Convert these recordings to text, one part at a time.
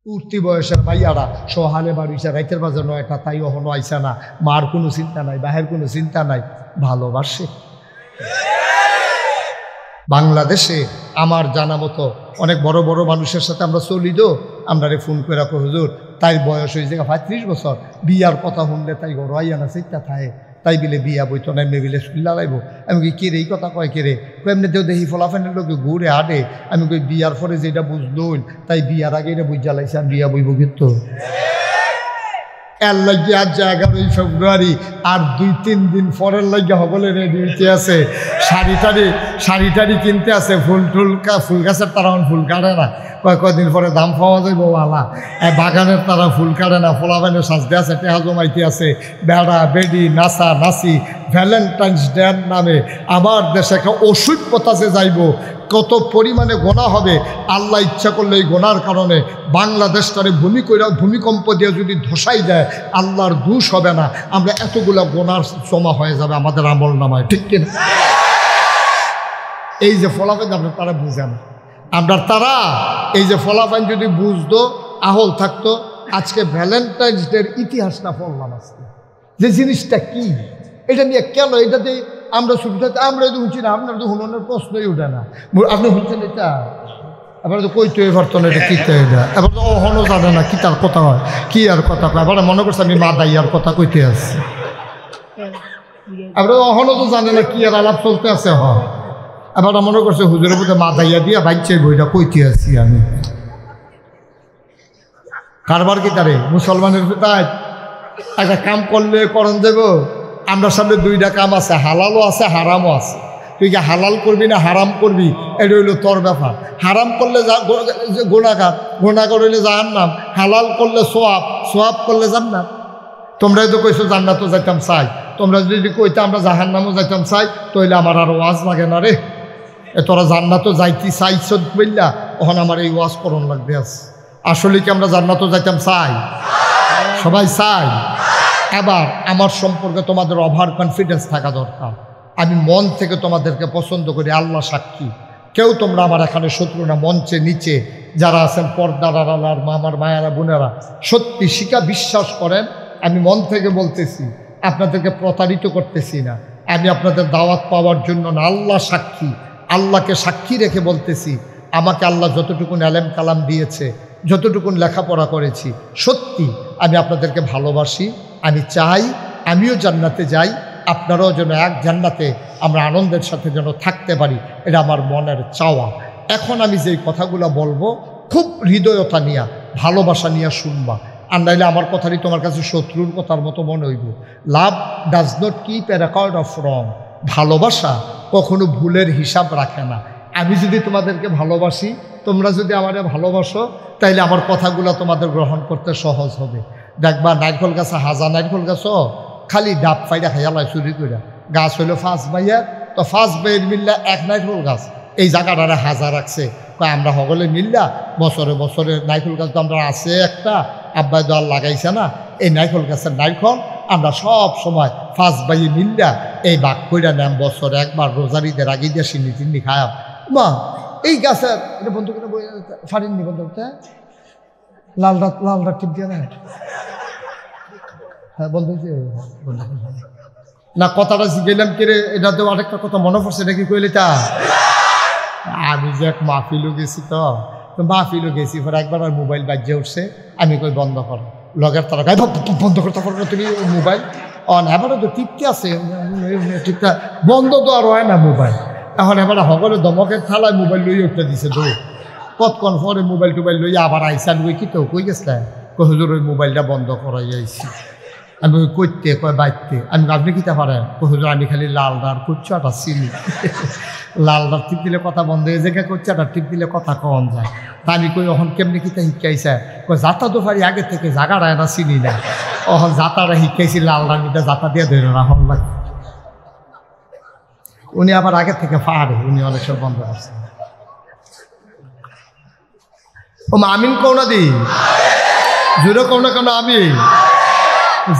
উঠতি বয়সের ভাইয়ারা সহালে বাড়িছে রাইতের বাজার ৯টা, তাই অহনো আইসা না। মার কোনো চিন্তা নাই, বাহের কোনো চিন্তা নাই, ভালোবাসে। বাংলাদেশে আমার জানা মতো অনেক বড় বড় মানুষের সাথে আমরা চলি তো, আমরা ফোন করে রাখো হুজুর তাই বয়স হয়েছে 35 বছর, বিয়ার কথা শুনলে তাই গড় আইয়া না চিন্তা থাকে, তাই বিলে বিয়া বইতো না, এমনি বিলে সুল্লা লাগবো। আমি কই কে রে এই কথা কয় কে রে? এমনি দেও দেখি ফলাফেনের লোকে ঘুরে আডে। আমি কই বিয়ার পরে যেটা বুঝলো তাই বিয়ার আগে এটা বুঝা লাগছে, আর বিয়া বইব কিন্তু এর লাগিয়ে আজ 11ই ফেব্রুয়ারি আর 2-3 দিন পরের লাগিয়ে হবলে রেডি হইতে আছে, শাড়ি টাড়ি কিনতে আছে, ফুল গাছের তারা ফুল কাটে না, কয়দিন পরে দাম পাওয়া যাইব আলা। বাগানের তারা ফুল কাটে না, ফলাবানের সাজতে আছে, টেহা জমাইতে আছে, বেড়া বেডি নাচা নাচি। ভ্যালেন্টাইন্স ডে নামে আমার দেশে একটা ওষুধ পতাসে যাইব, কত পরিমাণে গোনা হবে। আল্লাহ ইচ্ছা করলে এই গোনার কারণে বাংলাদেশটারে ভূমিকম্প দিয়ে যদি ধসাই যায়, আল্লাহর দোষ হবে না, আমরা এতগুলা গোনার জমা হয়ে যাবে আমাদের আমল নামায়, ঠিক কিনা? এই যে ফলাফল আপনার তারা বুঝে না, আমরা তারা এই যে ফলাফল যদি বুঝতো, আহল থাকতো, আজকে ভ্যালেন্টাইন্স ডের ইতিহাসটা পড়লাম আজকে, যে জিনিসটা কি, এটা নিয়ে কেন, এটাতে আমরা শুরু থাকতে আমরা যদি শুনছি না, আপনার তো হুননের প্রশ্নই ওঠে না। আপনি শুনছেন এটা, এবার তো কইতে পারতো না এটা কীতে, এটা এবার তো অহনও জানে না কি তার কথা হয়, কি আর কথা কয়, এবার মনে করছে আমি মা দাইয়ার কথা কইতে আসছি, এবার অহনও তো জানে না কি আর আলাপ চলতে আছে। হয় এবার মনে করছে হুজুরের মধ্যে মা দাইয়া দিয়া বাইচ্ছে বইটা কইতে আসছি আমি। কারবার কি তারে মুসলমানের তাই একটা কাম করলে করণ দেব, আমরা সামনে 2টা কাম আছে, হালালও আছে হারামও আছে। তুই কি হালাল করবি না হারাম করবি, এটা হইলো তোর ব্যাপার। হারাম করলে গুনাহগার হইলে জাহান্নাম, হালাল করলে সোয়াব করলে জান্নাত। তোমরাই তো কইছো জান্নাতও যাইতাম চাই, তোমরা যদি কইতে আমরা জাহান্নামও যাইতাম চাই, তাহলে আমার আর ওয়াজ লাগে না রে। তোরা জান্নাতও যাইতে চাইছ বললা, তখন আমার এই ওয়াজ করণ লাগবে আস। আসলে কি আমরা জান্নাতও যাইতাম চাই? সবাই চাই। আবার আমার সম্পর্কে তোমাদের ওভার কনফিডেন্স থাকা দরকার। আমি মন থেকে তোমাদেরকে পছন্দ করি, আল্লাহ সাক্ষী। কেউ তোমরা আমার এখানে শত্রু না। মঞ্চে নিচে যারা আছেন পর্দার আড়ালার আমার মায়েরা বোনেরা, সত্যি বিশ্বাস করেন, আমি মন থেকে বলতেছি, আপনাদেরকে প্রতারিত করতেছি না। আমি আপনাদের দাওয়াত পাওয়ার জন্য না, আল্লাহ সাক্ষী, আল্লাহকে সাক্ষী রেখে বলতেছি, আমাকে আল্লাহ যতটুকুন এলেম কালাম দিয়েছে, যতটুকুন লেখাপড়া করেছি, সত্যি আমি আপনাদেরকে ভালোবাসি। আমি চাই আমিও জান্নাতে যাই, আপনারাও যেন এক জান্নাতে আমরা আনন্দের সাথে যেন থাকতে পারি, এটা আমার মনের চাওয়া। এখন আমি যেই কথাগুলো বলবো খুব হৃদয়তা নিয়ে, ভালোবাসা নিয়ে শুনবা, আর নাইলে আমার কথাটি তোমার কাছে শত্রুর কথার মতো মনে হইব। লাভ does not keep A record of রং। ভালোবাসা কখনো ভুলের হিসাব রাখে না। আমি যদি তোমাদেরকে ভালোবাসি, তোমরা যদি আমারে ভালোবাসো, তাইলে আমার কথাগুলো তোমাদের গ্রহণ করতে সহজ হবে। দেখবা নারকেল গাছে হাজার নারকেল গাছও খালি ডাব ফাইডা খাইয়ালায় চুরি করে, গাছ হইলো 5 ভাইয়া, তো 5 ভাইয়ের মিল্লা এক নারকেল গাছ এই জায়গাটারে হাজার রাখছে। আমরা সকলে মিল্লা বছরে বছরে নারকেল গাছ তো আমরা আছে একটা, আব্বাই দল লাগাইছে না, এই নারকেল গাছের নারকেল আমরা সব সময় 5 ভাইয়ে মিল্লা এই বাঘ কইরা নেম, বছরে একবার রোজারিদের আগে দিয়ে চিনি খায়াম। মা এই গাছের এটা বন্ধু করে ফাড়িনি, বন্ধু করতে লালটা টিপ দিয়ে না, হ্যাঁ বন্ধু না, কথাটা গেলাম কিরে, এটা তো আরেকটা কথা মনে পড়ছে, এটা কি কইলে তা আমি যে এক মাহফিলও গেছি, তো মাহফিলও গেছি, পরে একবার আর মোবাইল বাজিয়ে উঠছে, আমি কই বন্ধ করো, লগের তারা গাই বন্ধ করতে পারো না তুমি মোবাইল অন, এবারও তো টিপতে আছে, টিপটা বন্ধ তো আর হয় না মোবাইল। এখন এবার সকলে দমকের থালায় মোবাইল লইয়া উঠতে দিছে, তো কতক্ষণ পরে মোবাইল টোবাইল লইয়া আবার আইসান, ওই কি তো কই গেছে, কই হুজুর ওই মোবাইলটা বন্ধ করাই আইছি। আমি ওই করতে কয় বাইতে, আমি আপনি কিতা পারেন, কই হুজুর আমি খালি লালদার কুচ্চাটা চিনি, লালদার টিপ দিলে কথা বন্ধ হয়ে যায়, কুচ্চাটা টিপ দিলে কথা কম যায়। তা আমি কই ওখান কেমনি কিতা শিখাইছে, কই যাতা তো পারি আগে থেকে জাগাটা এটা চিনি না, ওখান যাতাটা শিখাইছি, লালদার মিটা যাতা দিয়ে ধরে রাখন লাগে। উনি আবার আগে থেকে পারে, উনি অনেক সব বন্ধ করছে। ও আমিন কও না দি, জোরে কও না কেন, আমি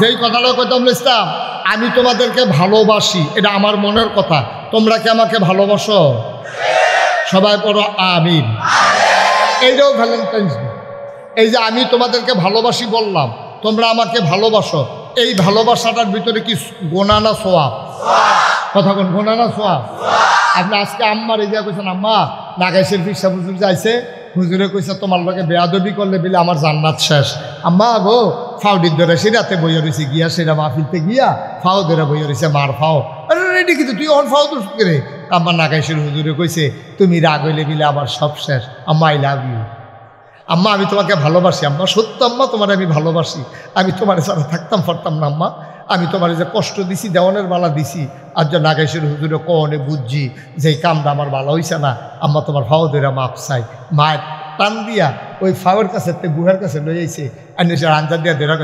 যেই কথাটা কইতাম ইসলাম, আমি তোমাদেরকে ভালোবাসি, এটা আমার মনের কথা। তোমরা কি আমাকে ভালোবাসো? সবাই পড়ো আমিন। এইটাও ভ্যালেন্টাইন্স ডে, এই যে আমি তোমাদেরকে ভালোবাসি বললাম, তোমরা আমাকে ভালোবাসো, এই ভালোবাসাটার ভিতরে কি গোনা না সোয়াব? কথা কোন, গোনা না সোয়াব? আপনি আজকে আম্মার এই যে কইছেন, আম্মা নাগাইশের পিসা হুজুর যাইছে, হুজুরে কইছে তোমার লোকে বেয়াদবি করলে বিলে আমার জান্নাত শেষ। আম্মা গো ফাউডির ধরে সেরাতে বইয়া রয়েছে গিয়া, সেরা মাহফিলতে গিয়া ফাও ধরে বইয়া রয়েছে মার ফাও। আরে রেডি কিন্তু তুই অন ফাও তো করে। আম্মা নাগাইশের হুজুরে কইছে তুমি রাগ হইলে বিলে আমার সব শেষ। আম্মা আই লাভ ইউ। আম্মা আমি তোমাকে ভালোবাসি আম্মা, সত্য আম্মা তোমার আমি ভালোবাসি, আমি তোমার ছাড়া থাকতাম পারতাম না আম্মা, আমি তোমার যে কষ্ট দিছি দেওয়ানের বালা দিছি, আর যে নাগেশের হুজুরে কনে বুঝছি যে এই কামটা আমার ভালো হইছে না, আম্মা তোমার ফাও ধরে মাপ চাই। মায়ের টান দিয়া ওই ফাওয়ার কাছে গুহার কাছে লই আইছে, আর সে আঞ্জা দিয়া দেড়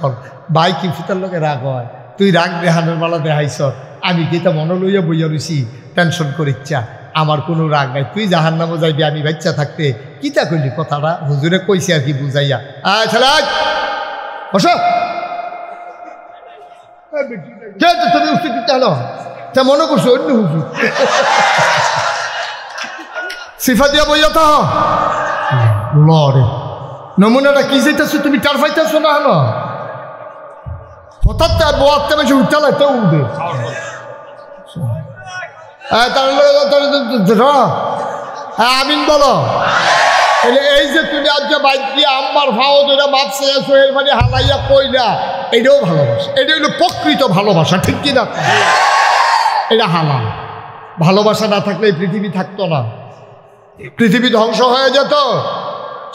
কর ভাই কি ফিতার লোকে রাগ হয়, তুই রাগ দেহানের বালা দেখাইছ, আমি কি তা মনে লইয়া বইয়া রইছি টেনশন করিচ্ছা, আমার কোনো রাগ নাই, তুই জাহান নামে যাইবি আমি বাচ্চা থাকতে। কিতা কইলি কথাটা হুজুরে কইছে আর কি বুঝাইয়া। বসো তুমি উচিত হলো তা মনে করছো অন্য হুজুর সিফা দিয়া বইয়া তো লড়ে নমুনাটা কি যেতেছো তুমি টার পাইতেছো না হলো হঠাৎ বোয়াতে বেশি উঠালাইতে উঠবে আমিন বলো। এই যে তুমি আজ বাইক দিয়ে আম্মার ভাও ধরে ভাবছে সোহেল মানে হালাইয়া কইলা, এটাও ভালোবাসা, এটা হলো প্রকৃত ভালোবাসা, ঠিক কিনা? এটা হালাল। ভালোবাসা না থাকলে এই পৃথিবী থাকতো না, পৃথিবী ধ্বংস হয়ে যেত।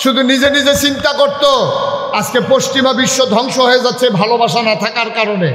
শুধু নিজে নিজে চিন্তা করত। আজকে পশ্চিমা বিশ্ব ধ্বংস হয়ে যাচ্ছে ভালোবাসা না থাকার কারণে।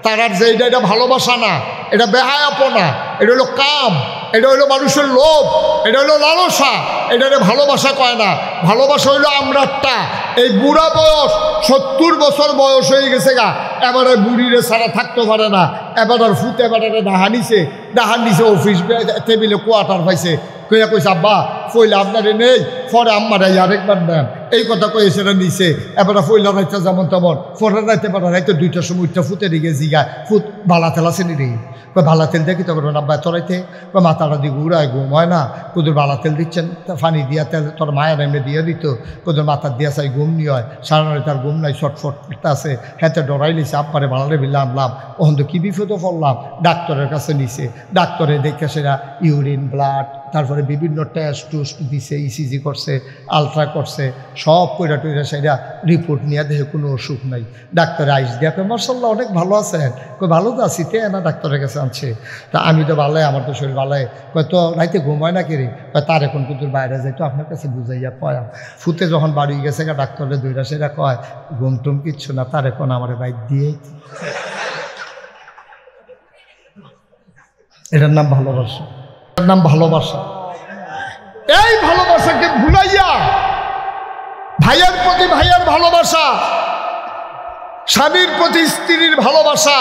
তার যে এটা ভালোবাসা না, এটা বেহায়াপনা, এটা হলো কাম, এটা হলো মানুষের লোভ, এটা হলো লালসা, এটা ভালোবাসা কয় না। ভালোবাসা হইলো আমরাটা। এই বুড়া বয়স 70 বছর বয়স হয়ে গেছে গা, এবারে বুড়িরে ছাড়া থাকতে পারে না, এবার ফুট এবারে ডাহান নিছে অফিস টেবিলে কোয়ার্টার পাইছে, কইয়া কইছে আব্বা ফইলা আপনারে নেই, পরে আম্মারা আরেকবার নেন, এই কথা কয়ে সেটা নিছে। এবার ফইলা রাইতে যেমন তেমন, পরে রাইতে পারা রাইতে 2টার সময় উঠটা ফুটে দিকে জিগা, ফুট ভালা তেলা চিনি রে, ভালা তেল দেখি তখন আব্বা চড়াইতে, মাথাটা দিকে উড়ায় ঘুম হয় না, কুদুর ভালা তেল দিচ্ছেন, পানি দিয়া তেল তোর মায়ের এমনি দিয়ে দিত, কুদুর মাথার দিয়া চাই ঘুম নিয়ে হয়, সারা রাত তার ঘুম নাই, শটফট করতে আছে, হেতে ডরাই লিছে, আব্বারে ভালারে বিলে আনলাম, ওখান তো কী বিপদে পড়লাম, ডাক্তারের কাছে নিছে, ডাক্তারে দেখে সেটা ইউরিন ব্লাড, তারপরে বিভিন্ন টেস্ট টুস্ট দিছে, ইসিজি করছে, আলট্রা করছে, সব কইরা টইরা সেটা রিপোর্ট নিয়ে দেখে কোনো অসুখ নাই। ডাক্তার আইস দিয়া মার্শাল্লাহ অনেক ভালো আছেন, কই ভালো তো আছি তে না, ডাক্তারের কাছে আনছে। তা আমি তো ভালোই, আমার তো শরীর ভালোই, কয় তো রাইতে ঘুমায় না কিরে, কয় তার এখন কিন্তু বাইরে যাই, তো আপনার কাছে বুঝাইয়া কয় ফুতে যখন বাড়ি গেছে গা ডাক্তারের দুইটা সেটা কয় ঘুম টুম কিচ্ছু না, তার এখন আমার বাইক দিয়েই। এটার নাম ভালোবাসা, এটার নাম ভালোবাসা। এই ভালোবাসাকে ভুলাইয়া ভাইয়ের প্রতি ভাইয়ের ভালোবাসা, স্বামীর প্রতি স্ত্রীর ভালোবাসা,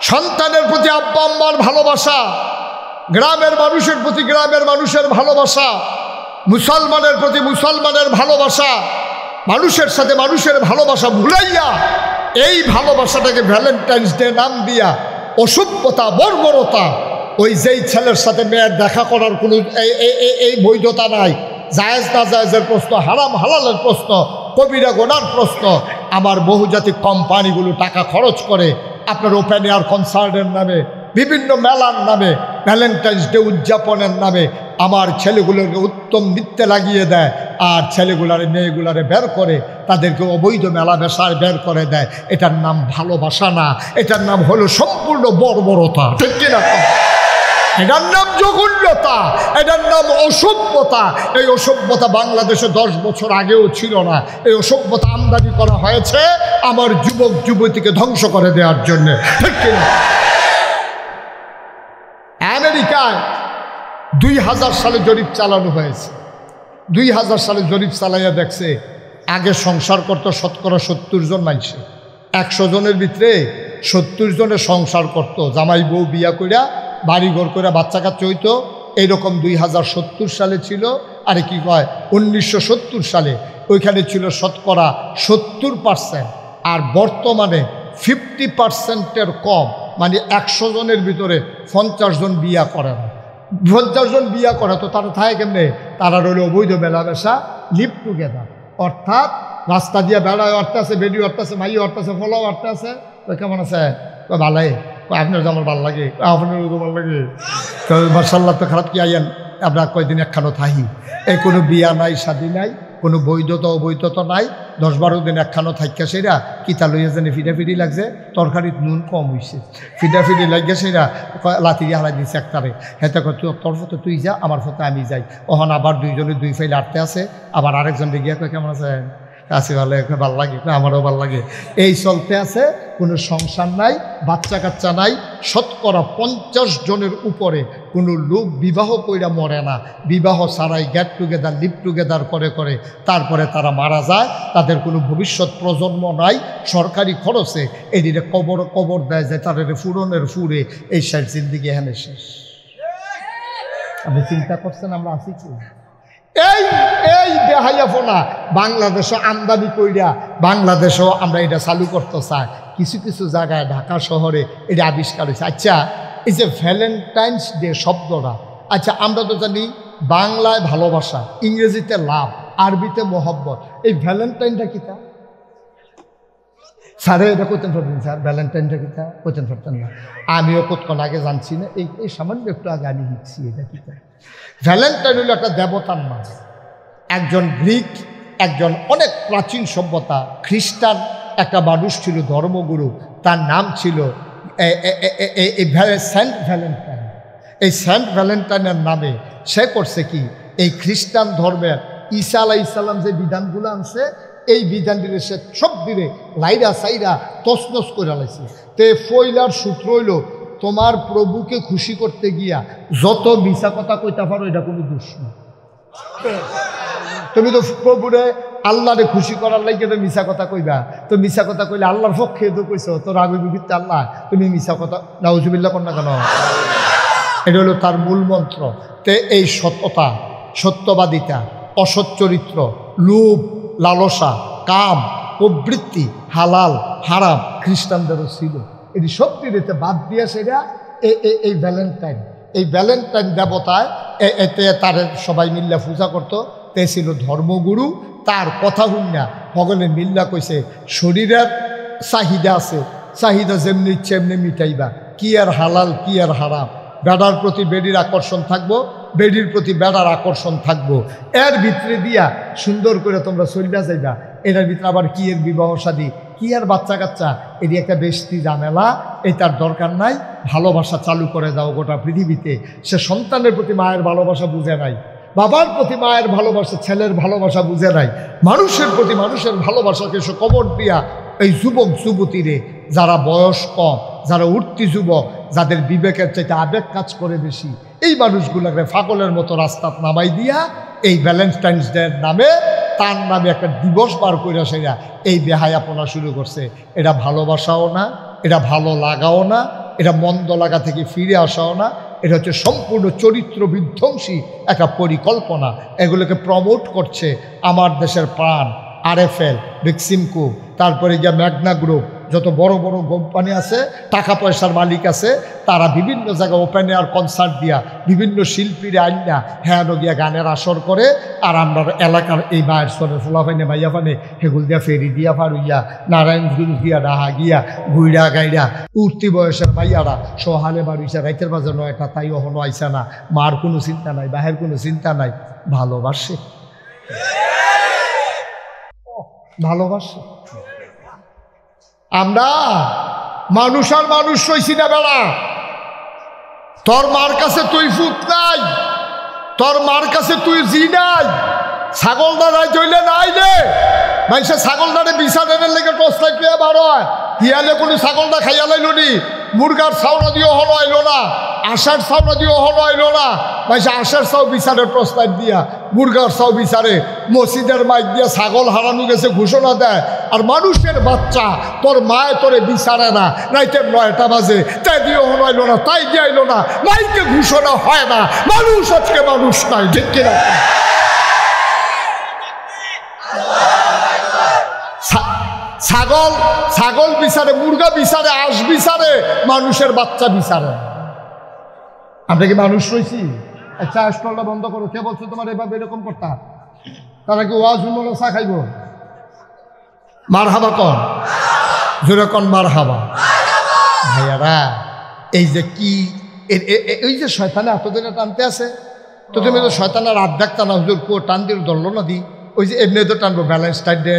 সন্তানের প্রতি আব্বা আম্মার ভালোবাসা, গ্রামের মানুষের প্রতি গ্রামের মানুষের ভালোবাসা, মুসলমানের প্রতি মুসলমানের ভালোবাসা, মানুষের সাথে মানুষের ভালোবাসা ভুলাইয়া এই ভালোবাসাটাকে ভ্যালেন্টাইন্স ডে নাম দিয়া অসভ্যতা, বর্বরতা, ওই যেই ছেলের সাথে মেয়ের দেখা করার কোনো এই বৈধতা নাই, জায়েজ না জায়েজের প্রশ্ন, হারাম হালালের প্রশ্ন, কবিরা গোনার প্রশ্ন। আমার বহুজাতিক কোম্পানিগুলো টাকা খরচ করে আপনার ওপেন এয়ার কনসার্টের নামে, বিভিন্ন মেলার নামে, ভ্যালেন্টাইন্স ডে উদযাপনের নামে আমার ছেলেগুলোকে উত্তম নৃত্যে লাগিয়ে দেয়, আর ছেলেগুলারে মেয়েগুলারে বের করে তাদেরকে অবৈধ মেলা বেশায় বের করে দেয়। এটার নাম ভালোবাসা না, এটার নাম হলো সম্পূর্ণ বর্বরতা, ঠিক কিনা? এটার নাম জঘন্যতা, এটার নাম অসভ্যতা। এই অসভ্যতা বাংলাদেশে 10 বছর আগেও ছিল না। এই অসভ্যতা আমদানি করা হয়েছে আমার যুবক যুবতীকে ধ্বংস করে দেওয়ার জন্য, ঠিক কিনা? আমেরিকায় 2000 সালে জরিপ চালানো হয়েছে। 2000 সালে জরিপ চালাইয়া দেখছে আগে সংসার করত শতকরা 70 জন মানুষে, 100 জনের ভিতরে 70 জনের সংসার করত, জামাই বউ বিয়া কইরা বাড়িঘর করে বাচ্চা কাচ্চা হইতো। এইরকম 2070 সালে ছিল। আরে কি কয় 1970 সালে ওইখানে ছিল শতকরা 70%, আর বর্তমানে 50%-এর কম, মানে 100 জনের ভিতরে 50 জন বিয়া করে না। 50 জন বিয়া করে তো তারা থাকে কেমনে? তারা রইল অবৈধ মেলামেশা, লিভ টুগেদার। অর্থাৎ রাস্তা দিয়ে বেড়ায় অর্থ আছে, বেডি অর্থ আছে, মাই অর্থ আছে, ফলাও অর্থ আছে। তো কেমন আছে? ভালাই। আপনার তো আমার ভালো লাগে, আপনারও তো ভালো লাগে। তো মার্শাল্লাহ, তো খারাপ কি আইয়েন আমরা কয়দিন একখানো থাহি। এই কোনো বিয়া নাই, শাদী নাই, কোনো বৈধতা অবৈধতা নাই। 10-12 দিন একখানো থাইকা সেরা কিতা লইয়া জানি ফিডাফিডি লাগছে, তরকারিত নুন কম হয়েছে, ফিডাফিডি লাগিয়া সেরা লাতিরি হালাই দিচ্ছে একটারে। হেতে তোর ফতে তুই যা, আমার ফতে আমি যাই। ওখান আবার দুইজনে দুই ফাইল আটতে আছে, আবার আরেকজন গিয়া কয় কেমন আছে, আছে ভালো, ভাল লাগে, আমারও ভাল লাগে। এই চলতে আছে, কোনো সংসার নাই, বাচ্চা কাচ্চা নাই। 50% জনের উপরে কোনো লোক বিবাহ কইরা মরে না, বিবাহ ছাড়াই গেট টুগেদার, লিভ টুগেদার করে করে তারপরে তারা মারা যায়। তাদের কোনো ভবিষ্যৎ প্রজন্ম নাই। সরকারি খরচে এদিকে কবর দেয় যে তাদের ফুরনের ফুরে এই সাইড জিন্দিগি এখানে শেষ। আপনি চিন্তা করছেন আমরা আছি কি? এই এই বেহাইয়াফোনা বাংলাদেশও আমদানি কইরা বাংলাদেশও আমরা এটা চালু করতে চাই। কিছু কিছু জায়গায় ঢাকা শহরে এটা আবিষ্কার হয়েছে। আচ্ছা, এই যে ভ্যালেন্টাইন্স ডে শব্দটা, আচ্ছা আমরা তো জানি বাংলায় ভালোবাসা, ইংরেজিতে লাভ, আরবিতে মোহব্বত। এই ভ্যালেন্টাইনটা কিতা? স্যারে এটা করতেন পারতেন স্যার, ভ্যালেন্টাইনটা কিতা করতেন পারতেন না। আমিও কতক্ষণ আগে জানছি না, এই সামান্য একটু আগে আমি লিখছি এটা কিতা। ভ্যালেন্টাইন হলো একটা দেবতার নাম। একজন গ্রিক, একজন অনেক প্রাচীন সভ্যতা খ্রিস্টান একটা মানুষ ছিল, ধর্মগুরু। তার নাম ছিল সেন্ট ভ্যালেন্টাইন। এই সেন্ট ভ্যালেন্টাইনের নামে সে করছে কি, এই খ্রিস্টান ধর্মের ঈসা আলাইহিস সালাম যে বিধানগুলো আনছে, এই বিধান দিলে সে সব দিলে লাইরা সাইরা তছনছ করে লাইছে। তে ফইলার সূত্র হইল, তোমার প্রভুকে খুশি করতে গিয়া যত মিছা কথা কইতা পারো এটা কোনো দোষ না। তুমি তো প্রভুরে আল্লাহরে খুশি করার লাগে তো মিছা কথা কইবা। তো মিছা কথা কইলে আল্লাহর পক্ষে তো কইছো, তোর আগে বিবিতে আল্লাহ, তুমি মিছা কথা নাউজুবিল্লাহ কর না কেন? এটা হলো তার মূল মন্ত্র। তে এই সত্যতা, সত্যবাদিতা, অসৎ চরিত্র, লোভ, লালসা, কাম, প্রবৃত্তি, হালাল হারাম খ্রিস্টানদেরও ছিল। এটি সত্যি রেতে বাদ দিয়া সেটা এই ভ্যালেন্টাইন, এই ভ্যালেন্টাইন দেবতায় এতে তার সবাই মিল্লা পূজা করতো। তে ছিল ধর্মগুরু। তার কথা শুনিয়া ভগলে মিল্লা কইছে, শরীরের চাহিদা আছে, চাহিদা যেমনি ইচ্ছে এমনি মিটাইবা। কি আর হালাল, কি আর হারাম। বেড়ার প্রতি বেডির আকর্ষণ থাকবো, বেডির প্রতি বেড়ার আকর্ষণ থাকবো। এর ভিতরে দিয়া সুন্দর করে তোমরা চলিয়া যাইবা। এটার ভিতরে আবার কি এর বিবাহ শাদী, কি আর বাচ্চা কাচ্চা, এটি একটা বেশি ঝামেলা। এটার দরকার নাই। ভালোবাসা চালু করে দাও গোটা পৃথিবীতে। সে সন্তানের প্রতি মায়ের ভালোবাসা বুঝে নাই, বাবার প্রতি মায়ের ভালোবাসা, ছেলের ভালোবাসা বুঝে নাই। মানুষের প্রতি মানুষের ভালোবাসাকে সে কবর দিয়া এই যুবক যুবতীরে, যারা বয়স কম, যারা উঠতি যুবক, যাদের বিবেকের চাইতে আবেগ কাজ করে বেশি, এই মানুষগুলোকে ফাগলের মতো রাস্তাত নামাই দিয়া এই ভ্যালেন্টাইন্স ডের নামে, তার নামে একটা দিবস বার করে সেরা এই বেহায়াপনা শুরু করছে। এটা ভালোবাসাও না, এটা ভালো লাগাও না, এটা মন্দ লাগা থেকে ফিরে আসাও না। এটা হচ্ছে সম্পূর্ণ চরিত্র বিধ্বংসী একটা পরিকল্পনা। এগুলোকে প্রমোট করছে আমার দেশের প্রাণ, আরএফএল, বেক্সিমকো, তারপরে গিয়া ম্যাগনা গ্রুপ, যত বড় বড় কোম্পানি আছে, টাকা পয়সার মালিক আছে, তারা বিভিন্ন জায়গায় ওপেন এয়ার কনসার্ট দিয়া বিভিন্ন শিল্পীরা আইনা হ্যাঁ গিয়া গানের আসর করে। আর আমরা এলাকার এই মায়ের সরের ফোলাফাইনে মাইয়া ফানে হেগুল দিয়া ফেরি দিয়া ফারুইয়া নারায়ণগঞ্জ গিয়া ডাহা গিয়া গুইড়া গাইড়া উঠতি বয়সের মাইয়ারা সহালে বাড়িছে রাইতের বাজার নয়টা, তাই ওহনো আইসা না। মার কোনো চিন্তা নাই, বাহের কোনো চিন্তা নাই, ভালোবাসে, ভালোবাসে। আমরা মানুষ আর মানুষ রইছি না বেড়া। তোর মার কাছে তুই ফুট নাই, তোর মার কাছে তুই জি নাই, ছাগল দাঁড়াই চইলে নাই রে ভাই। সে ছাগল দাঁড়ে বিছানের লেগে টস লাইটে বার হয়, হিয়ালে কোনো ছাগলটা খাইয়া লাইল নি, মুরগার ছাউনা দিয়েও হলো আইলো না, আশার ছাউনা দিয়েও হলো আইলো না ভাই। সে আশার ছাউ বিচারে টস লাইট দিয়া, মুরগার ছাউ বিচারে, মসজিদের মাইক দিয়া ছাগল হারানো গেছে ঘোষণা দেয়। আর মানুষের বাচ্চা তোর মায় তোরে বিচারে না, রাইতের 9টা বাজে, তাই দিয়েও হলো আইলো না, তাই দিয়ে আইলো না, মাইকে ঘোষণা হয় না। মানুষ আজকে মানুষ নাই, ঠিক কিনা? ছাগল ছাগল বিচারে, মুরগা বিচারে, আঁশ বিচারে, মানুষের বাচ্চা বিচারে। আমরা কি মানুষ রয়েছি? আচ্ছা স্টলটা বন্ধ করো। কে বলছো তোমার এভাবে এরকম করতা? তারা কি ওয়াজ শুনবো না চা খাইব? মার হাবা কন, জোরে কন মার হাবা। ভাইয়ারা এই যে কি এই যে শয়তানে এতদিনে টানতে আছে, তো তুমি তো শয়তানের রাত দেখতা না, হুজুর কো টান দিয়ে ধরলো না দি, ওই যে এমনি তো টানবো ভ্যালেন্টাইন ডে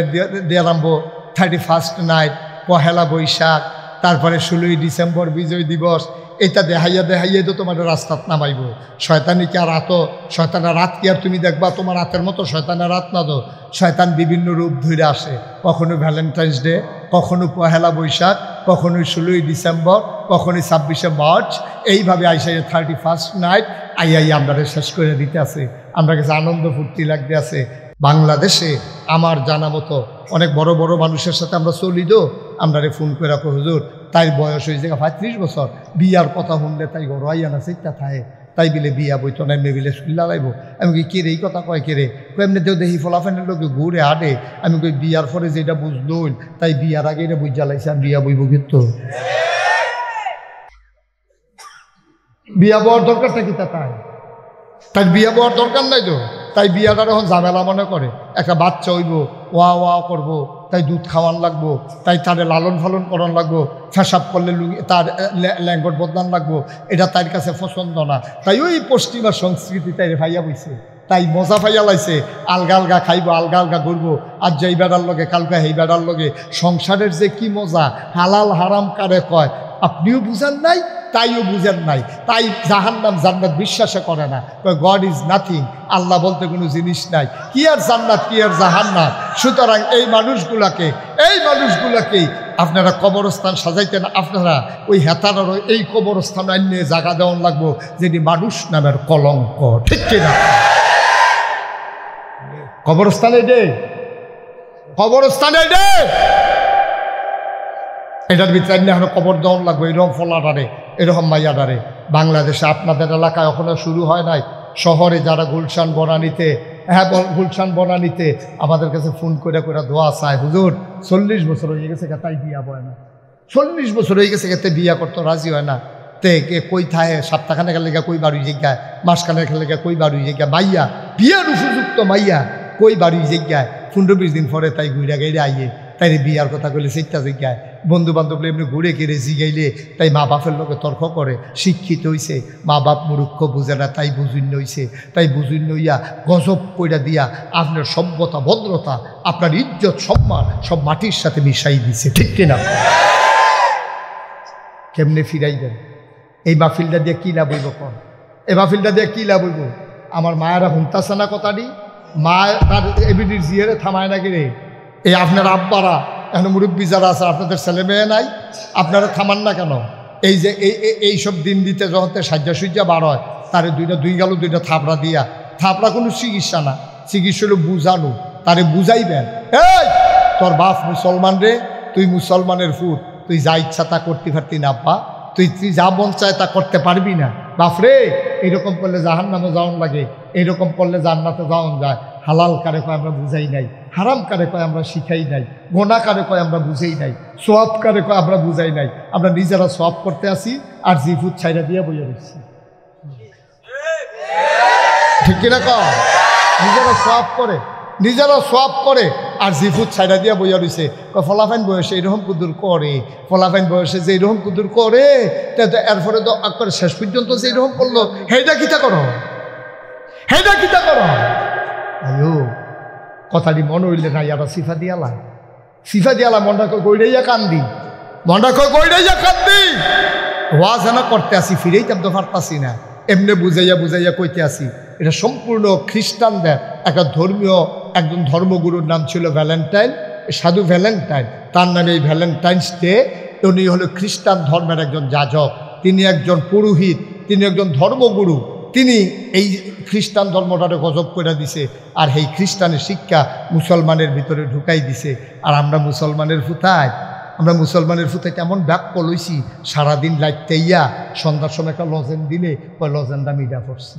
দিয়ে আনবো, 31st নাইট, পহেলা বৈশাখ, তারপরে 16ই ডিসেম্বর বিজয় দিবস, এটা দেখাইয়া তো তোমার রাস্তাত নামাইব। শয়তানি কি আর শয়তানের রাত কি আর তুমি দেখবা তোমার রাতের মতো? শয়তানের রাত না তো, শয়তান বিভিন্ন রূপ ধরে আসে, কখনো ভ্যালেন্টাইন্স ডে, কখনো পহেলা বৈশাখ, কখনো 16ই ডিসেম্বর, কখনো 26শে মার্চ, এইভাবে আইসা 31st নাইট আই আমরা শেষ করে দিতে আছে। আমরা কাছে আনন্দ ফুর্তি লাগতে আছে। বাংলাদেশে আমার জানা মতো অনেক বড় বড় মানুষের সাথে আমরা চলি তো, আমরা ফোন করে রাখো হুজুর তাই বয়স হয়েছে 35 বছর, বিয়ার কথা শুনলে তাই গড়াইয়া না চিন্তা থাকে, তাই বিলে বিয়া বইতো না, এমনি বিলে স্কুল লাগাইব। আমি কি কেরে এই কথা কয় কেরে, এমনিতেও দেখি ফলাফেনের লোকে ঘুরে হাঁটে। আমি কই বিয়ার পরে যেটা বুঝলো তাই বিয়ার আগে এটা বুঝ জ্বালাইছে, আর বিয়া বইব কিন্তু বিয়া বওয়ার দরকারটা কি? তাই বিয়া বওয়ার দরকার নাই তো, তাই বিয়াটা এখন ঝামেলা মনে করে। একটা বাচ্চা হইব, ওয়া করবো, তাই দুধ খাওয়ান লাগবো, তাই তারে লালন ফালন করান লাগবো, ফেসাব করলে তার ল্যাঙ্গট বদলান লাগবো, এটা তার কাছে পছন্দ না। তাই ওই পশ্চিমা সংস্কৃতি তাই ভাইয়া বইছে, তাই মজা পাইয়া লাইছে। আলগা আলগা খাইব, আলগা আলগা ঘুরবো, আজ যে এই বেড়ার লগে কালকে এই বেড়ার লগে। সংসারের যে কি মজা, হালাল হারাম কারে কয় আপনিও বুঝেন নাই, তাইও বুঝেন নাই। তাই জাহান্নাম জান্নাত বিশ্বাসে করে না, গড ইজ নাথিং, আল্লাহ বলতে কোনো জিনিস নাই। কি আর জান্নাত, কি আর জাহান্নাম। সুতরাং এই মানুষগুলাকেই আপনারা কবরস্থান সাজাইতেন, আপনারা ওই হেতারও এই কবরস্থান আইনে জায়গা দেওয়ান লাগবো, যেটি মানুষ নামের কলঙ্ক, ঠিক কিনা? কবরস্থানে এটার ভিতরে এখন কবর দেওয়ান লাগবে, এরকম ফলাটারে, এরকম মাইয়াডারে। বাংলাদেশে আপনাদের এলাকায় এখনো শুরু হয় নাই। শহরে যারা গুলশান বনানীতে, গুলশান বনানীতে আমাদের কাছে ফোন করে দোয়া চায়, হুজুর 40 বছর হয়ে গেছে তাই বিয়া বয় না, 40 বছর হয়ে গেছে তে বিয়া করতে রাজি হয় না। তে কে কই থাহে, সপ্তাহখানেক লেগে কই বাড়ি জায়গায়, মাসখানেক লেগে কই বাড়ি জায়গায়, মাইয়া বিয়ার উপযুক্ত মাইয়া কই বাড়ি জায়গায়, 15-20 দিন পরে তাই ঘুরে গাইলে আইয়ে, তাই বিয়ার কথা কইলে চিন্তা জায়গায়, বন্ধু বান্ধব এমনি ঘুরে কেড়ে জিগাইলে তাই মা বাপের লোকে তর্ক করে। শিক্ষিত হইছে, মা বাপ মূর্খ বুঝে না, তাই বুঝুন্য হইছে, তাই বুঝুন্য হইয়া গজব কইরা দিয়া আপনার সভ্যতা ভদ্রতা, আপনার ইজ্জত সম্মান সব মাটির সাথে মিশাই দিছে, ঠিক কিনা? কেমনে ফিরাইবেন? এই মাহফিলটা দিয়ে কি লাভ হইব কন? এই মাহফিলটা দিয়ে কি লাভ হইব? আমার মায়েরা হুনতাছে না কথাটি, মা তার এবিডির জিয়ারে থামায় না গেলে, এই আপনার আব্বারা এখন মুরব্বী যারা আছে, আপনাদের ছেলে মেয়ে নাই, আপনারা থামান না কেন? এই যে এইসব দিন দিতে যখন সাজ্জা সুজ্জা বার হয়, তারে দুইটা থাপড়া দিয়া, থাপড়া কোনো চিকিৎসা না, চিকিৎসা হলো বুঝানো, তারে বুঝাইবেন, এই তোর বাপ মুসলমান রে, তুই মুসলমানের ফুট, তুই যা ইচ্ছা তা করতে পারতি না আব্বা, তুই যা মন চায় তা করতে পারবি না বাপরে। এইরকম করলে জাহান্নামে যাওয়ান লাগে, এইরকম করলে জান্নাতে যাওয়ান যায়। হালাল কারে কয় আমরা বুঝাই নাই, হারাম কারে কয় আমরা শিখাই নাই, গোনা কারে কয় আমরা বুঝাই নাই, সোয়াব কারে কয় আমরা বুঝাই নাই। আমরা নিজেরা সোয়াব করতে আসি আর জিফুত ছাইরা দিয়ে বইয়া দিচ্ছি, ঠিক কিনা কয়? নিজেরা সোয়াব করে আর জিফুত ছাইরা দিয়া বইয়া রয়েছে। ফলাফাইন বয়সে এরকম কুদুর করে, ফলাফাইন বয়সে যে এরকম কুদুর করে, এরপরে তো একবারে শেষ পর্যন্ত যে এরকম করলো, হেইটা কিতা করো। আয়ো কথাটি মনে হইলে না, ইয়ারা সিফা দিয়ালা মনটা গইড়াইয়া কান্দি, ওয়াজ না করতে আসি, ফিরেইতাম তো পারতাছি না, এমনি বুঝাইয়া কইতে আসি। এটা সম্পূর্ণ খ্রিস্টানদের একটা একজন ধর্মগুরুর নাম ছিল ভ্যালেন্টাইন, সাধু ভ্যালেন্টাইন, তার নামে এই ভ্যালেন্টাইন্স ডে। উনি হলো খ্রিস্টান ধর্মের একজন যাজক, তিনি একজন পুরোহিত, তিনি একজন ধর্মগুরু। তিনি এই খ্রিস্টান ধর্মটারে গজব করে দিছে, আর এই খ্রিস্টানের শিক্ষা মুসলমানের ভিতরে ঢুকাই দিছে। আর আমরা মুসলমানের ফুতায় এমন ব্যাক লইছি, সারাদিন লাইটতে ইয়া সন্ধ্যার সময় একটা লজেন দিলে ওই লজেনটা মিডা পড়ছে।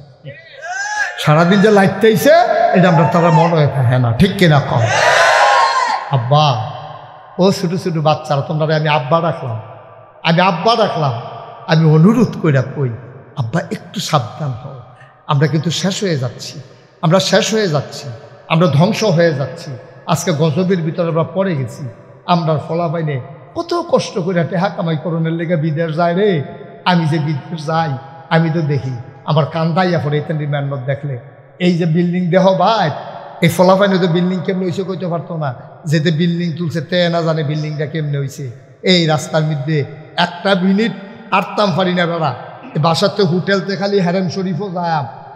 সারাদিন যে লাইটতেইছে এটা আমরা তারা মনে হয়ে থাকে না, ঠিক কিনা কম? আব্বা, ও ছোটো ছোটো বাচ্চারা, তোমরা আমি আব্বা রাখলাম, আমি অনুরোধ করে কই, আব্বা একটু সাবধান হও, আমরা কিন্তু শেষ হয়ে যাচ্ছি, আমরা ধ্বংস হয়ে যাচ্ছি। আজকে গজবের ভিতরে আমরা পড়ে গেছি। আমরা ফলাফাইনে কত কষ্ট করে টেহা কামাই করণের লেগে বিদেশ যায় রে। আমি যে বিদেশ যাই আমি তো দেখি আমার কান্দাইয়া পড়ে এতেন মেহনত দেখলে। এই যে বিল্ডিং দেহ ভাই, এই ফলাফাইনে তো বিল্ডিং কেমনে হয়েছে কইতে পারতো না। যেতে বিল্ডিং তুলছে তে না জানে বিল্ডিংটা কেমনে হয়েছে। এই রাস্তার মধ্যে একটা মিনিট আটতাম পারি না বেড়া। বাসাতে হোটেলতে খালি হেরেম শরীফও যায়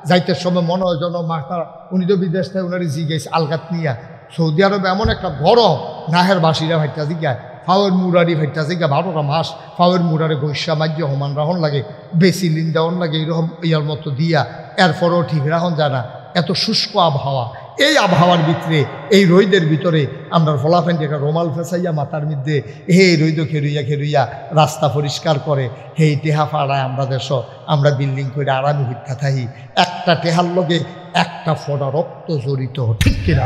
যাইতে সময় মনে হয় যেন মাথা উনি তো বিদেশ থেকে উনারি জিজ্ঞেস আলগাত নিয়া সৌদি আরবে এমন একটা গরম নাহের বাসিরা ভাইটা জিজ্ঞায় ফাওয়ের মুরারি ভাইটা জিজ্ঞা 12টা মাস ফাওয়ের মুরারে গৈসা মাজ্য হমান রাহন লাগে বেশি লিন্দাওন লাগে এইরকম ইয়ার মতো দিয়া এরপরও ঠিক রাহন যায় না। এত শুষ্ক আবহাওয়া, এই আবহাওয়ার ভিতরে এই রোদের ভিতরে আমরা ফলাফেন একটা রোমাল ফেসাইয়া মাথার মধ্যে হে রৈদ খেরুইয়া খেরুইয়া রাস্তা পরিষ্কার করে হে টেহা ফাড়ায় আমরা দেশ আমরা বিল্ডিং করে আরামি হইতা থাকি। একটা টেহার লগে একটা ফোঁটা রক্ত জড়িত, ঠিক কিনা?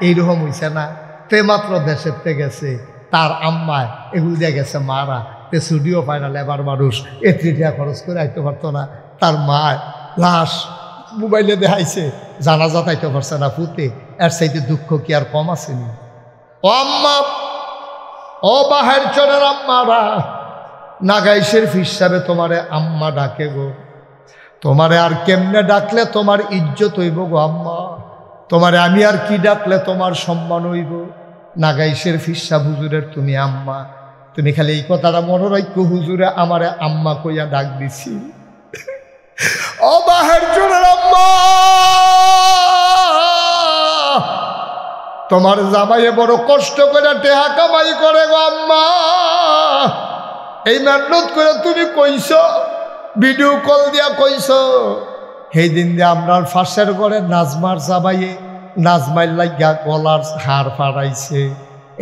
এইরকম হইছে না? তে মাত্র দেশের তে গেছে তার আম্মায় এগুলো দিয়ে গেছে মারা, তে স্টুডিও পায় না লেবার মানুষ এত্রিটিয়া খরচ করে আইতে পারতো না। তার মা লাশ মোবাইলে দেখাইছে, জানাজা তাইতে পারছে না ফুতে। এর চাইতে দুঃখ কি আর কম আসেনি? ও আম্মা, ও বাহের চরের আম্মারা, নাগাইশের হিসাবে তোমারে আম্মা ডাকে গো। তোমারে আর কেমনে ডাকলে তোমার ইজ্জত হইব গো আম্মা? তোমারে আমি আর কি ডাকলে তোমার সম্মান হইব? নাগাইশের ফিসা হুজুরের তুমি আম্মা। তুমি খালি এই কথাটা মনে রাখো, হুজুরে আমারে আম্মা কইয়া ডাক দিছি। ও বাহের চোরের আম্মা, তোমার জামাইয়ে বড় কষ্ট করে টেহা কামাই করে গো আম্মা। এই মেহনত করে তুমি কইছ, ভিডিও কল দিয়া কইছ। সেই দিন দিয়ে আমরার ফাঁসের ঘরে নাজমার জামাইয়ে নাজমাইল লাগিয়া গলার হাড় ফাড়াইছে।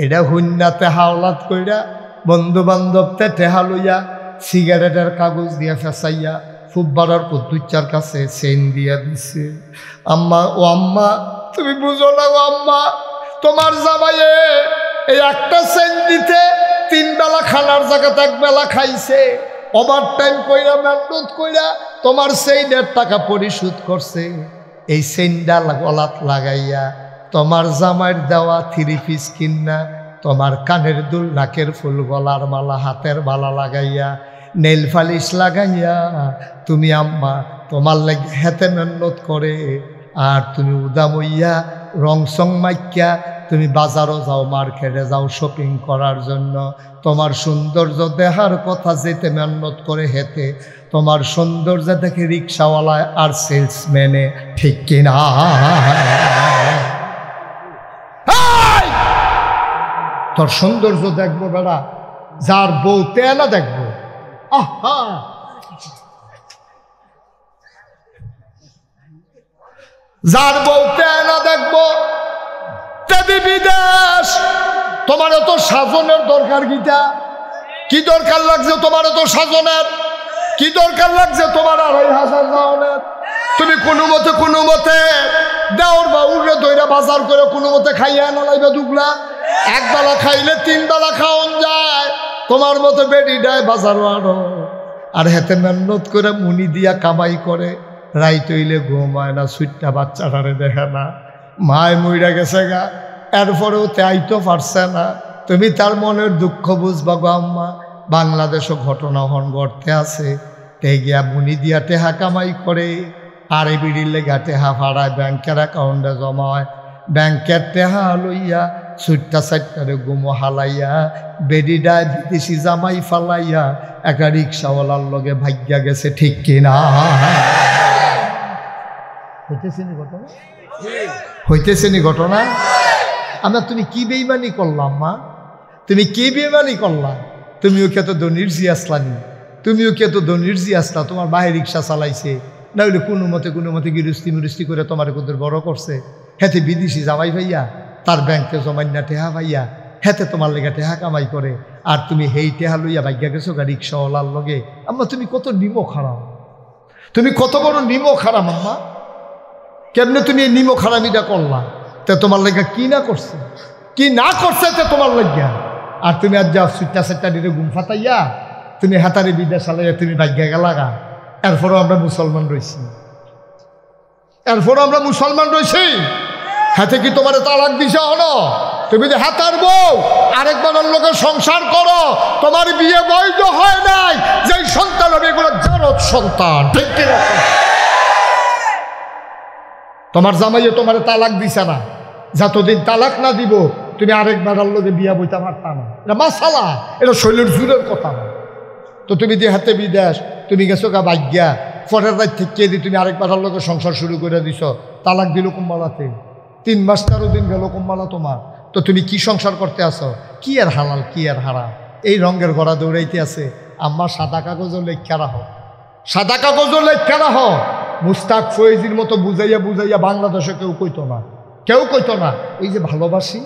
এটা হুন্নাতে হাওলাত কইরা বন্ধু বান্ধবতে টেহা লইয়া সিগারেটের কাগজ দিয়া ফেসাইয়া ফুটবারের পদ্মুচার কাছে চেন দিয়া দিছে। আম্মা, ও আম্মা তুমি বুঝো না গো আম্মা, তোমার জামাইয়ে এই একটা চেন দিতে 3 বেলা খানার জায়গাতে 1 বেলা খাইছে। ওভার টাইম কইরা মেহনত কইরা তোমার সেই 1.5 টাকা পরিশোধ করছে। এই চেনটা গলাত লাগাইয়া তোমার জামাইয়ের দেওয়া 3 পিস কিনা, তোমার কানের দুল, নাকের ফুল, গলার মালা, হাতের মালা লাগাইয়া, নেল পালিশ লাগাইয়া তুমি আম্মা তোমার লাগে হেতে মেহনত করে। আর তুমি উদামইয়া রং সং মাইক্যা তুমি বাজারও যাও, মার্কেটে যাও শপিং করার জন্য। তোমার সৌন্দর্য দেখার কথা যেতে মেহনত করে হেতে, তোমার সৌন্দর্য দেখে রিক্সাওয়ালায় আর সেলসম্যানে, ঠিক কিনা? তোর সৌন্দর্য দেখবো বেড়া, যার বউ তেনা দেখবো। আহা, যার বউ তেনা দেখবো তেদি বিদেশ। তোমার তো সাজনের দরকার গীতা, কি দরকার লাগছে তোমার তো সাজনের? কি দরকার লাগছে তোমার 2,500 জাওনের? তুমি কোনো মতে দেওর বা উড়ে দইরা বাজার করে কোনো মতে খাইয়া না লাইবে দুগলা। 1 বেলা খাইলে 3 বেলা খাওন যায়। তোমার মতো বেডি ডায় বাজারও আনো, আর হেতে মেহনত করে মুনি দিয়া কামাই করে। রাইত হইলে ঘুমায় না, সুইটটা বাচ্চাটারে দেখে না, মায় মইরা গেছে গা, এরপরেও তাইতো পারছে না। তুমি তার মনের দুঃখ বুঝবা গো আম্মা। বাংলাদেশও ঘটনা হন ঘটতে আছে, তে গিয়া মুনি দিয়া টেহা কামাই করে, আর এই বিড়ির লেগা টেহা ফাড়ায় ব্যাংকের অ্যাকাউন্টে জমা হয়। ব্যাংকের টেহা লইয়া সুইটটা সাইটটারে গুমো হালাইয়া, বেডিডায় বিদেশি জামাই ফালাইয়া একটা রিক্সাওয়ালার লগে ভাগ্যা গেছে, ঠিক কিনা? হইতেছেনি ঘটনা? হইতেছেনি ঘটনা? আমরা তুমি কি বেইমানি করলাম মা? তুমি কি বেইমানি করলাম? তুমিও কে তো দনির্জি আসলানি, তুমিও কে তো দনির্জি আসলা। তোমার বাহির রিক্সা চালাইছে, না হইলে কোনো মতে গিরুস্তি মিরুস্তি করে তোমার কোদের বড় করছে। হেতে বিদেশি জামাই ভাইয়া তার ব্যাংকে জমাইনা টেহা ভাইয়া, হেতে তোমার লেগে টেহা কামাই করে, আর তুমি হেই টেহা লইয়া ভাগ্যা গেছো গা রিক্সাওয়ালার লগে। আম্মা তুমি কত নিমো খারাপ, তুমি কত বড় নিমো খারাপ আম্মা। কেমনে তুমি এই নিমো খারামিটা করলা? তে তোমার লেগে কি না করছে, কি না করছে তে তোমার লাগিয়া। আর তুমি আজ যাও সুইটটা সেটটা দিলে ঘুম ফাটাইয়া তুমি হাতারে বিদেশ চালাইয়া তুমি ভাগ্যা গেলাগা। এরপরও আমরা মুসলমান রয়েছি। এরপর আমরা মুসলমান রয়েছি। হাতে কি তোমার তালাক দিছে হলো? তুমি যে হাতার বউ আরেকবার লোকের সংসার করো, তোমার বিয়ে বৈধ হয় নাই। যেই সন্তান হবে এগুলো জারদ সন্তান, ঠিক কি না? তোমার জামাইয়ে তোমার তালাক দিছে না, যতদিন তালাক না দিব তুমি আরেকবার লোকে বিয়ে বইতে পারতা না। এটা মাসালা, এটা শৈলের জুলের কথা না। তো তুমি যে হাতে বিদেশ, তুমি গেছো গা ভাগ্যা, পরের রাত থেকে দিয়ে তুমি আরেকবার লোকের সংসার শুরু করে দিছ। তালাক দিল কুম্বালাতে, 3 মাস 13 দিন গেল কুম্বালা তোমার। তো তুমি কি সংসার করতে আসো? কি আর হালাল কি আর হারাম, এই রঙের গড়া দৌড়াইতে আছে। আম্মা সাদা কাগজও লেখা রাখো, সাদা কাগজও লেখা রাখো। মুস্তাক ফয়েজির মতো বুঝাইয়া বুঝাইয়া বাংলাদেশে কেউ কইতো না, কেউ কইতো না। ওই যে ভালোবাসি,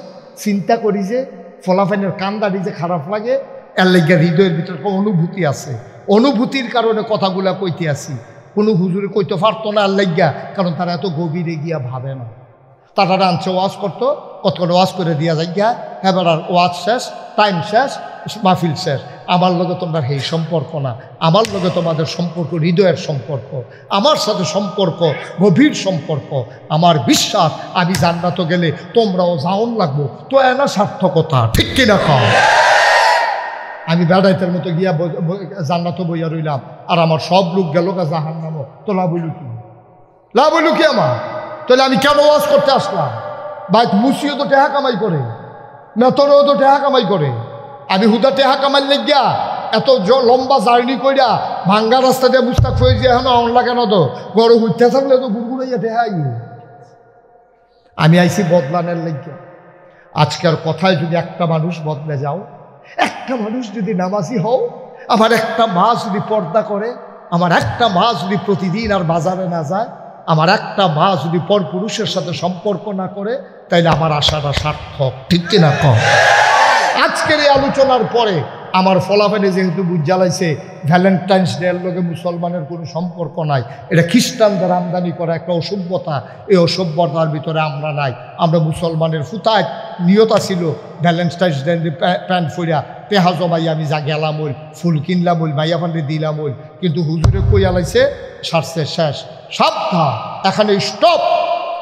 চিন্তা করি যে ফলাফাইনের কান্দারি যে খারাপ লাগে, এর লেগে হৃদয়ের ভিতরে অনুভূতি আছে। অনুভূতির কারণে কথাগুলা কইতে আসি। কোনো হুজুরে কইতে পারতো না আর লেগা, কারণ তারা এত গভীরে গিয়া ভাবে না। তারা আনছে ওয়াজ করতো, কত ওয়াজ করে দিয়া যায় গিয়া, এবার আর ওয়াজ শেষ, টাইম শেষ, মাহফিল শেষ। আমার লগে তোমরা এই সম্পর্ক না, আমার লগে তোমাদের সম্পর্ক হৃদয়ের সম্পর্ক, আমার সাথে সম্পর্ক গভীর সম্পর্ক। আমার বিশ্বাস আমি জান্নাত গেলে তোমরাও যাওন লাগবো, তো এনা সার্থকতা, ঠিক কিনা কও? আমি বেড়াইতের মতো গিয়া জান্নাত বইয়া রইলাম, আর আমার সব লোক গেল গা জাহান্নামও, তো লাভ হইল কি? লাভ হইল কি আমার? তাহলে আমি কেন ওয়াজ করতে আসলাম? ভাই মুসিও তো টেহা কামাই করে, মেতরেও তো টেহা কামাই করে। আমি হুদা টেহা কামাই লেগিয়া এত লম্বা জার্নি কইরা ভাঙ্গা রাস্তা দিয়ে মুস্তাক হয়ে যে এখন অনলা কেন তো গরু উঠতে থাকলে তো গুড়গুড়াইয়া টেহা আইব। আমি আইছি বদলানের লেগিয়া। আজকের কথায় যদি একটা মানুষ বদলে যাও, একটা মানুষ যদি নামাজি হও, আমার একটা মা যদি পর্দা করে, আমার একটা মা যদি প্রতিদিন আর বাজারে না যায়, আমার একটা মা যদি পরপুরুষের সাথে সম্পর্ক না করে, তাইলে আমার আশাটা সার্থক, ঠিক কিনা কম? আজকের এই আলোচনার পরে আমার ফলাফলে যেহেতু বুঝ জ্বালাইছে ভ্যালেন্টাইন্স ডে এর লগে মুসলমানের কোনো সম্পর্ক নাই, এটা খ্রিস্টানদের আমদানি করা একটা অসভ্যতা। এই অসভ্যতার ভিতরে আমরা নাই। আমরা মুসলমানের ফুতায় নিয়তা ছিল ভ্যালেন্টাইন্স ডে প্যান্ট ফইরা পেহা জমাই আমি যা গেলাম ওই ফুল কিনলাম ওই মাইয়া ফান্ডে দিলাম ওই, কিন্তু হুজুরে কই আলাইছে সারছে শেষ। সাবধান, এখানে stop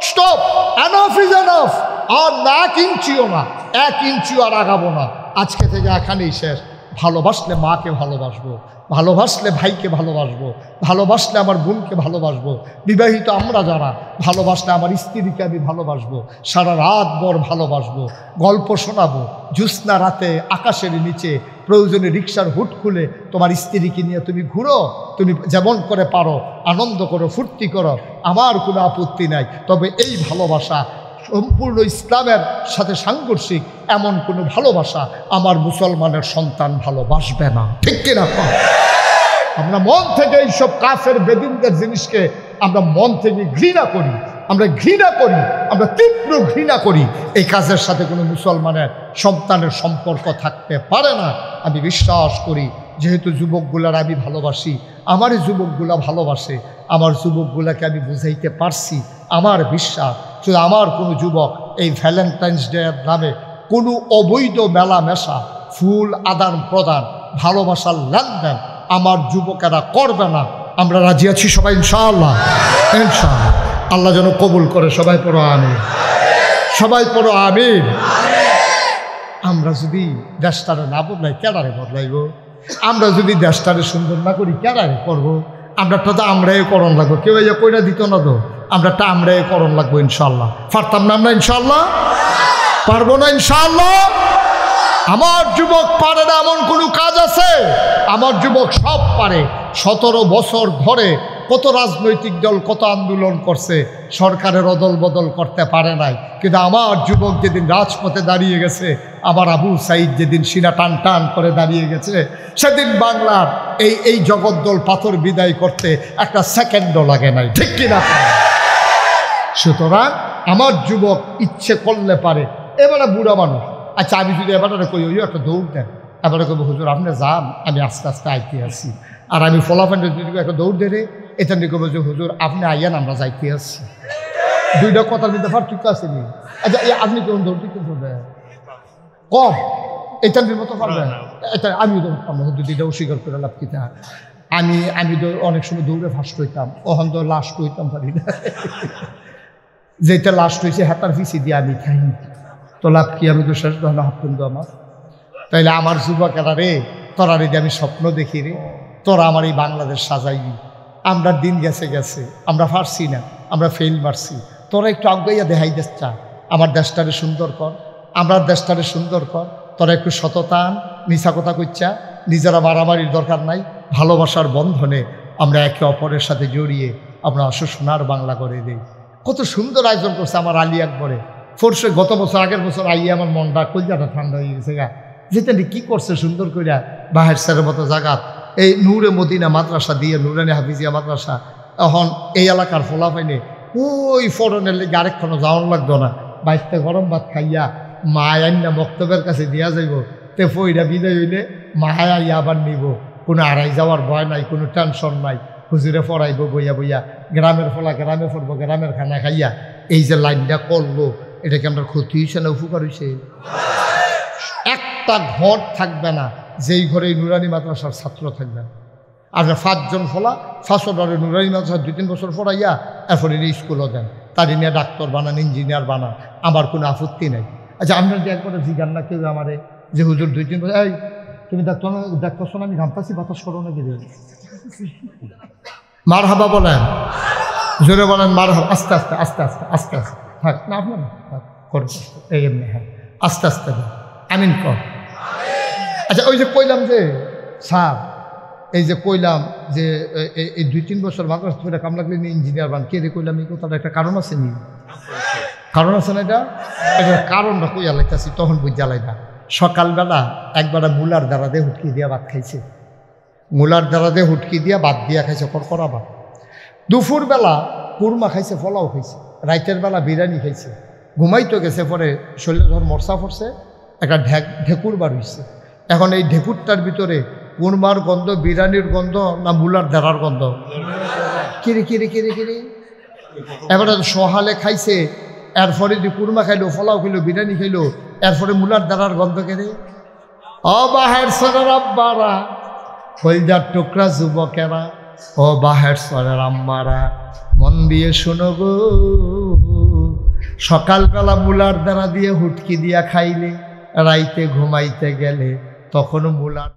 stop, enough is enough. আর না 1 ইঞ্চিও না, 1 ইঞ্চিও আর আগাবো না। আজকে থেকে এখানেই শেষ। ভালোবাসলে মাকে ভালোবাসবো, ভালোবাসলে ভাইকে ভালোবাসবো, ভালোবাসলে আমার বোনকে ভালোবাসবো। বিবাহিত আমরা যারা, ভালোবাসলে আমার স্ত্রীকে আমি ভালোবাসবো, সারা রাত ভর ভালোবাসবো, গল্প শোনাবো। জ্যোৎস্না রাতে আকাশের নিচে প্রয়োজনে রিক্সার হুট খুলে তোমার স্ত্রীকে নিয়ে তুমি ঘুরো, তুমি যেমন করে পারো আনন্দ করো, ফুর্তি করো, আমার কোনো আপত্তি নাই। তবে এই ভালোবাসা সম্পূর্ণ ইসলামের সাথে সাংঘর্ষিক এমন কোনো ভালোবাসা আমার মুসলমানের সন্তান ভালোবাসবে না, ঠিক কিনা? আমরা মন থেকে এইসব কাফের বেদিনদের জিনিসকে আমরা মন থেকে ঘৃণা করি, আমরা ঘৃণা করি, আমরা তীব্র ঘৃণা করি। এই কাজের সাথে কোনো মুসলমানের সন্তানের সম্পর্ক থাকতে পারে না। আমি বিশ্বাস করি যেহেতু যুবকগুলার আমি ভালোবাসি, আমারই যুবকগুলা ভালোবাসে, আমার যুবকগুলাকে আমি বুঝাইতে পারছি। আমার বিশ্বাস শুধু আমার কোনো যুবক এই ভ্যালেন্টাইন্স ডে নামে কোনো অবৈধ মেলামেশা, ফুল আদান প্রদান, ভালোবাসার লেনদেন আমার যুবকেরা করবে না। আমরা রাজি আছি সবাই ইনশাআল্লাহ, ইনশাআল্লাহ। আল্লাহ যেন কবুল করে। সবাই পড়ো আমিন, সবাই পড়ো আমিন। আমরা যদি দেশটারে না বদলাই, কেডারে বদলাইব? আমরা যদি দেশটারে সুন্দর না করি, কেডারে করবো? আমরাটা তো আমরাই করণ লাগবো, কেউ এই কইরা দিত না তো, আমরাটা আমরাই করণ লাগবো ইনশাআল্লাহ। পারতাম না আমরা ইনশাআল্লাহ? পারবো না ইনশাআল্লাহ? আমার যুবক পারে না এমন কোনো কাজ আছে? আমার যুবক সব পারে। 17 বছর ধরে কত রাজনৈতিক দল কত আন্দোলন করছে, সরকারের অদল বদল করতে পারে নাই। কিন্তু আমার যুবক যেদিন রাজপথে দাঁড়িয়ে গেছে, আমার আবু সাইদ যেদিন সিনা টান টান করে দাঁড়িয়ে গেছে, সেদিন বাংলার এই জগদ্দল পাথর বিদায় করতে একটা সেকেন্ডও লাগে নাই, ঠিক কিনা? সুতরাং আমার যুবক ইচ্ছে করলে পারে। এবারে বুড়া মানুষ, আচ্ছা আমি যদি এবারে কই ওই একটা দৌড় দেন, এবারে কইব হুজুর আপনি যান, আমি আস্তে আস্তে আইতে আসি। আর আমি ফলাফান্ডে যদি একটা দৌড় দেরে, এটা নিয়ে কইব যে হুজুর আপনি আইয়ান, আমরা যাইতে আসছি। দুইটা কথার মধ্যে পার্থক্য আছে নি? আচ্ছা আপনি কেমন দৌড় দিতে পারবেন? কম এটা মতো পারবেন? এটা আমিও দৌড় পারবো, দুইটা অস্বীকার করে লাভ কিতা। আমি তো অনেক সময় দৌড়ে ফার্স্ট হইতাম, ওখান তো লাস্ট হইতাম পারি না। যেটা লাস্ট হয়েছে হাতার পিছিয়ে দিয়ে আমি খাই, তো লাভ কি, আমি তো শেষ ধরনের হাঁটতাম তো আমার। তাইলে আমার যুবকেরা রে, তোরা রে আমি স্বপ্ন দেখি রে, তোরা আমার এই বাংলাদেশ সাজাইবি। আমরা দিন গেছে গেছে, আমরা পারছি না, আমরা ফেল মারছি, তোরা একটু আগাইয়া দেখাই দেশটা, আমার দেশটারে সুন্দর কর, আমরা দেশটারে সুন্দর কর। তোরা একটু সততা আন, মিছা কথা কইচ্ছা, নিজেরা মারামারির দরকার নাই, ভালোবাসার বন্ধনে আমরা একে অপরের সাথে জড়িয়ে আমরা আসো সোনার বাংলা করে দিই। কত সুন্দর আয়োজন করছে আমার আলী আকবরে ফোরশে, গত বছর আগের বছর আইয়ে আমার মনটা কলজাটা ঠান্ডা হয়ে গেছে গা। যেটা কি করছে সুন্দর কইরা, বাহের স্যারের মতো জাগাত এই নূরে মদিনা মাদ্রাসা দিয়ে, নুরানি হাফিজিয়া মাদ্রাসা, এখন এই এলাকার ফলা পাইনে ওই ফরনের লেগে আরেকখানো যাওয়ান লাগতো না, বাইশটা গরম ভাত খাইয়া মায় আইনা মক্তবের কাছে দিয়া যাইব, তে ফইরা বিদায় হইলে মাহায় আইয়া আবার নিব, কোনো আড়াই যাওয়ার ভয় নাই, কোনো টেনশন নাই, হুজুরে পড়াইব বইয়া বইয়া, গ্রামের ফলা গ্রামে পড়বো, গ্রামের খানা খাইয়া। এই যে লাইনটা করলো, এটা কি আমরা ক্ষতি হয়েছে না উপকার হয়েছে? একটা ঘর থাকবে না যেই ঘরে নুরানি মাদ্রাসার ছাত্র থাকবে না। আর 5 জন ফলা 500 নুরানি মাদ্রাসার 2-3 বছর পড়াইয়া এরপরে স্কুলও দেন, তার নিয়ে ডাক্তার বানান, ইঞ্জিনিয়ার বানান, আমার কোনো আপত্তি নেই। আচ্ছা আমরা যে একবারে জিগান না কেউ আমারে যে হুজুর 2-3 বছর, এই তুমি দেখতেছো না আমি ঘামতাছি, বাতাস করো না কি মার হাবা বলেন, জোরে বলেন মার হাবা, আস্তে আস্তে আস্তে আস্তে আস্তে আস্তে থাক না আপনার করবো এই এমনি, হ্যাঁ আস্তে আস্তে আমিন কর। আচ্ছা ওই যে কইলাম যে স্যার, এই যে কইলাম যে এই 2-3 বছর মাদ্রাসা কাম লাগলে ইঞ্জিনিয়ার বান, কে রে কইলাম এই কথাটা একটা কারণ আছে নি? কারণ আছে না? এটা কারণটা কইয়া লাইতাছি, তখন বুঝা লাইবা। সকালবেলা একবার মুলার দ্বারা দিয়ে হুটকি দিয়া ভাত খাইছে, মুলার দ্বারা দিয়ে হুটকি দিয়া ভাত দিয়া খাইছে, করকরা ভাত। দুপুরবেলা কুরমা খাইছে, ফলাও খাইছে, রাইতের বেলা বিরিয়ানি খাইছে, ঘুমাইতে গেছে, পরে শরীরে ধর মরসা পড়ছে, একটা ঢেকুর বার হইছে। এখন এই ঢেকুরটার ভিতরে কুরমার গন্ধ, বিরিয়ানির গন্ধ না মুলার দ্বারার গন্ধ? কিরে কিরে কিরে কিরে, এবারে সহালে খাইছে, এরপরে যে কুরমা খাইলো, ফলাও খাইলো, বিরিয়ানি খাইলো, এরপরে মুলার দ্বারার গন্ধ কেড়ে। ও বাহের সরের আব্বারা, কলজার টুকরা যুবকেরা, ও বাহের সরের আম্মারা, মন দিয়ে শোনো গো, সকালবেলা মুলার দ্বারা দিয়ে হুটকি দিয়া খাইলে, রাইতে ঘুমাইতে গেলে তখন মুলার